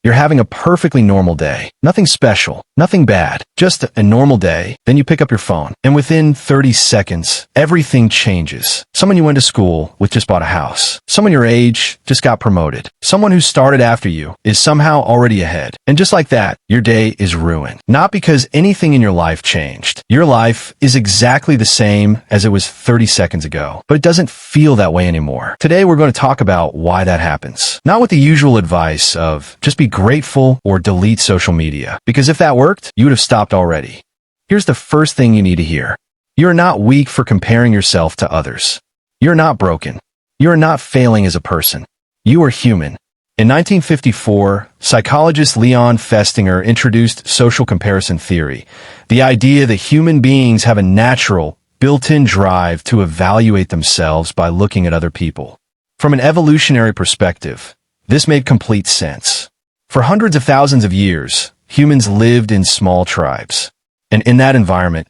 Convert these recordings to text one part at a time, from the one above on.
You're having a perfectly normal day. Nothing special, nothing bad, just a normal day. Then you pick up your phone, and within 30 seconds, everything changes. Someone you went to school with just bought a house. Someone your age just got promoted. Someone who started after you is somehow already ahead. And just like that, your day is ruined. Not because anything in your life changed. Your life is exactly the same as it was 30 seconds ago, but it doesn't feel that way anymore. Today, we're going to talk about why that happens. Not with the usual advice of just be grateful or delete social media, because if that worked, you would have stopped already. Here's the first thing you need to hear. You're not weak for comparing yourself to others. You're not broken. You're not failing as a person. You are human. In 1954, psychologist Leon Festinger introduced social comparison theory, the idea that human beings have a natural, built-in drive to evaluate themselves by looking at other people. From an evolutionary perspective, this made complete sense. For hundreds of thousands of years, humans lived in small tribes. And in that environment,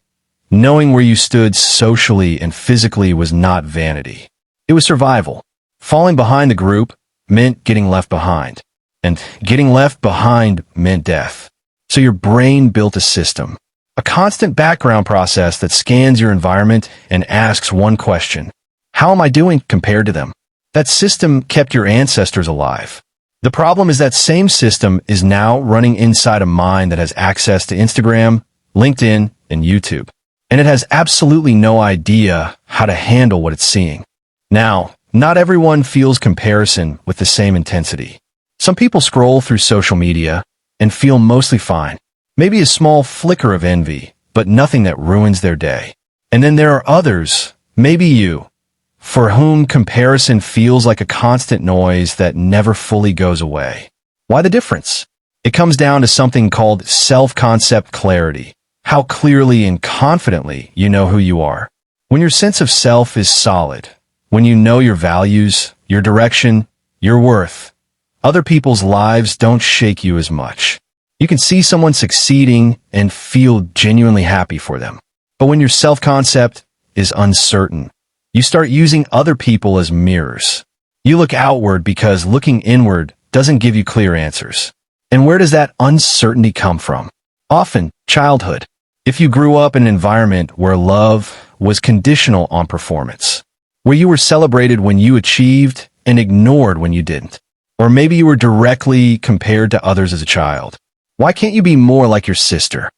knowing where you stood socially and physically was not vanity. It was survival. Falling behind the group meant getting left behind. And getting left behind meant death. So your brain built a system, a constant background process that scans your environment and asks one question: how am I doing compared to them? That system kept your ancestors alive. The problem is that same system is now running inside a mind that has access to Instagram, LinkedIn, and YouTube. And it has absolutely no idea how to handle what it's seeing. Now, not everyone feels comparison with the same intensity. Some people scroll through social media and feel mostly fine. Maybe a small flicker of envy, but nothing that ruins their day. And then there are others, maybe you, for whom comparison feels like a constant noise that never fully goes away. Why the difference? It comes down to something called self-concept clarity. How clearly and confidently you know who you are. When your sense of self is solid, when you know your values, your direction, your worth, other people's lives don't shake you as much. You can see someone succeeding and feel genuinely happy for them. But when your self-concept is uncertain, you start using other people as mirrors. You look outward because looking inward doesn't give you clear answers. And where does that uncertainty come from? Often, childhood. If you grew up in an environment where love was conditional on performance, where you were celebrated when you achieved and ignored when you didn't, or maybe you were directly compared to others as a child. Why can't you be more like your sister?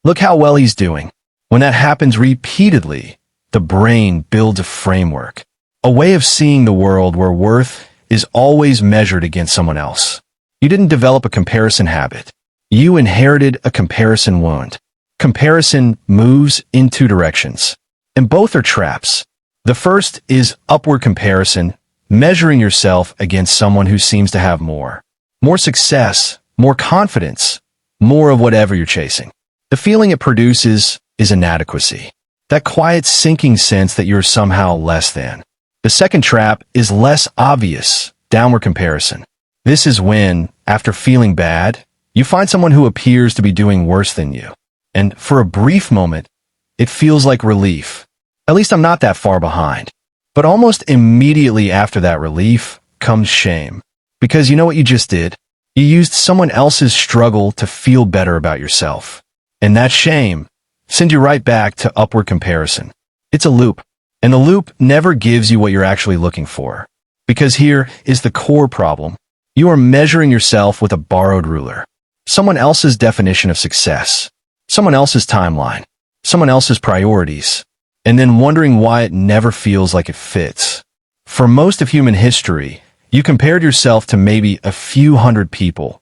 Look how well he's doing. When that happens repeatedly, the brain builds a framework, a way of seeing the world where worth is always measured against someone else. You didn't develop a comparison habit. You inherited a comparison wound. Comparison moves in two directions, and both are traps. The first is upward comparison, measuring yourself against someone who seems to have more success, more confidence, more of whatever you're chasing. The feeling it produces is inadequacy. That quiet sinking sense that you're somehow less than. The second trap is less obvious, downward comparison. This is when, after feeling bad, you find someone who appears to be doing worse than you. And for a brief moment, it feels like relief. At least I'm not that far behind. But almost immediately after that relief comes shame. Because you know what you just did? You used someone else's struggle to feel better about yourself. And that shame sends you right back to upward comparison. It's a loop. And the loop never gives you what you're actually looking for. Because here is the core problem. You are measuring yourself with a borrowed ruler. Someone else's definition of success. Someone else's timeline. Someone else's priorities. And then wondering why it never feels like it fits. For most of human history, you compared yourself to maybe a few hundred people.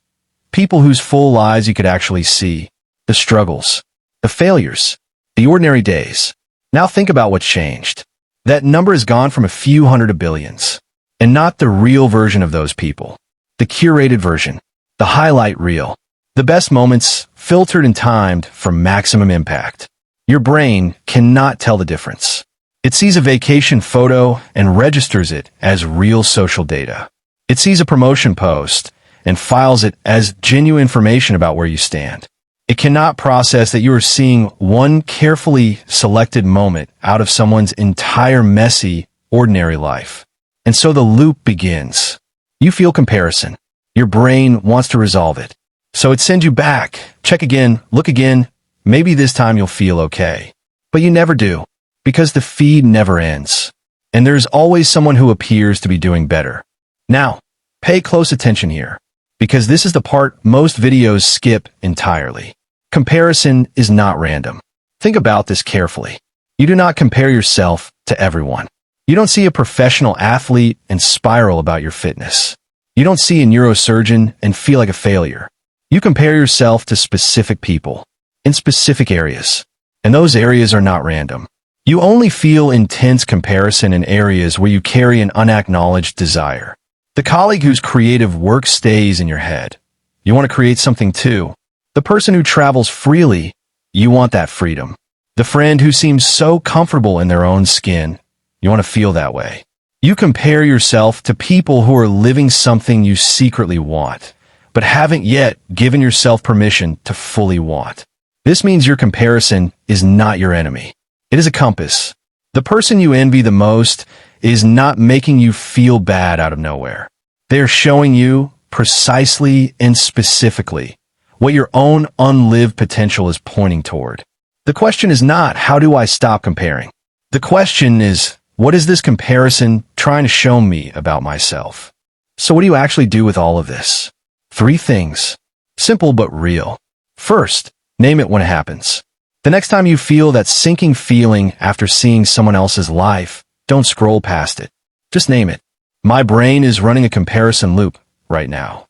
People whose full lives you could actually see. The struggles. The failures, the ordinary days. Now think about what's changed. That number has gone from a few hundred to billions. And not the real version of those people. The curated version. The highlight reel. The best moments, filtered and timed for maximum impact. Your brain cannot tell the difference. It sees a vacation photo and registers it as real social data. It sees a promotion post and files it as genuine information about where you stand. It cannot process that you are seeing one carefully selected moment out of someone's entire messy, ordinary life. And so the loop begins. You feel comparison. Your brain wants to resolve it. So it sends you back. Check again, look again. Maybe this time you'll feel okay. But you never do, because the feed never ends. And there's always someone who appears to be doing better. Now, pay close attention here, because this is the part most videos skip entirely. Comparison is not random. Think about this carefully. You do not compare yourself to everyone. You don't see a professional athlete and spiral about your fitness. You don't see a neurosurgeon and feel like a failure. You compare yourself to specific people, in specific areas. And those areas are not random. You only feel intense comparison in areas where you carry an unacknowledged desire. The colleague whose creative work stays in your head. You want to create something too. The person who travels freely, you want that freedom. The friend who seems so comfortable in their own skin, you want to feel that way. You compare yourself to people who are living something you secretly want, but haven't yet given yourself permission to fully want. This means your comparison is not your enemy. It is a compass. The person you envy the most is not making you feel bad out of nowhere. They are showing you precisely and specifically what your own unlived potential is pointing toward. The question is not, how do I stop comparing? The question is, what is this comparison trying to show me about myself? So what do you actually do with all of this? 3 things. Simple but real. First, name it when it happens. The next time you feel that sinking feeling after seeing someone else's life, don't scroll past it. Just name it. My brain is running a comparison loop right now.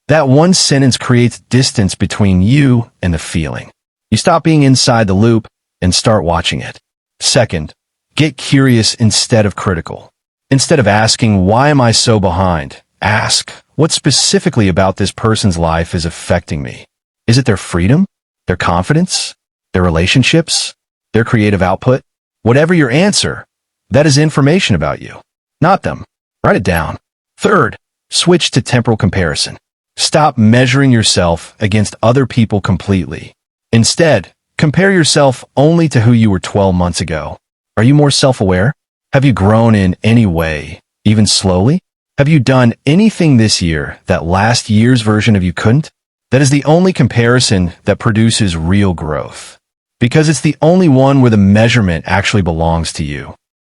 That one sentence creates distance between you and the feeling. You stop being inside the loop and start watching it. Second, get curious instead of critical. Instead of asking, why am I so behind? Ask, what specifically about this person's life is affecting me? Is it their freedom? Their confidence? Their relationships? Their creative output? Whatever your answer, that is information about you, not them. Write it down. Third, switch to temporal comparison. Stop measuring yourself against other people completely. Instead, compare yourself only to who you were 12 months ago. Are you more self-aware? Have you grown in any way, even slowly? Have you done anything this year that last year's version of you couldn't? That is the only comparison that produces real growth, because it's the only one where the measurement actually belongs to you.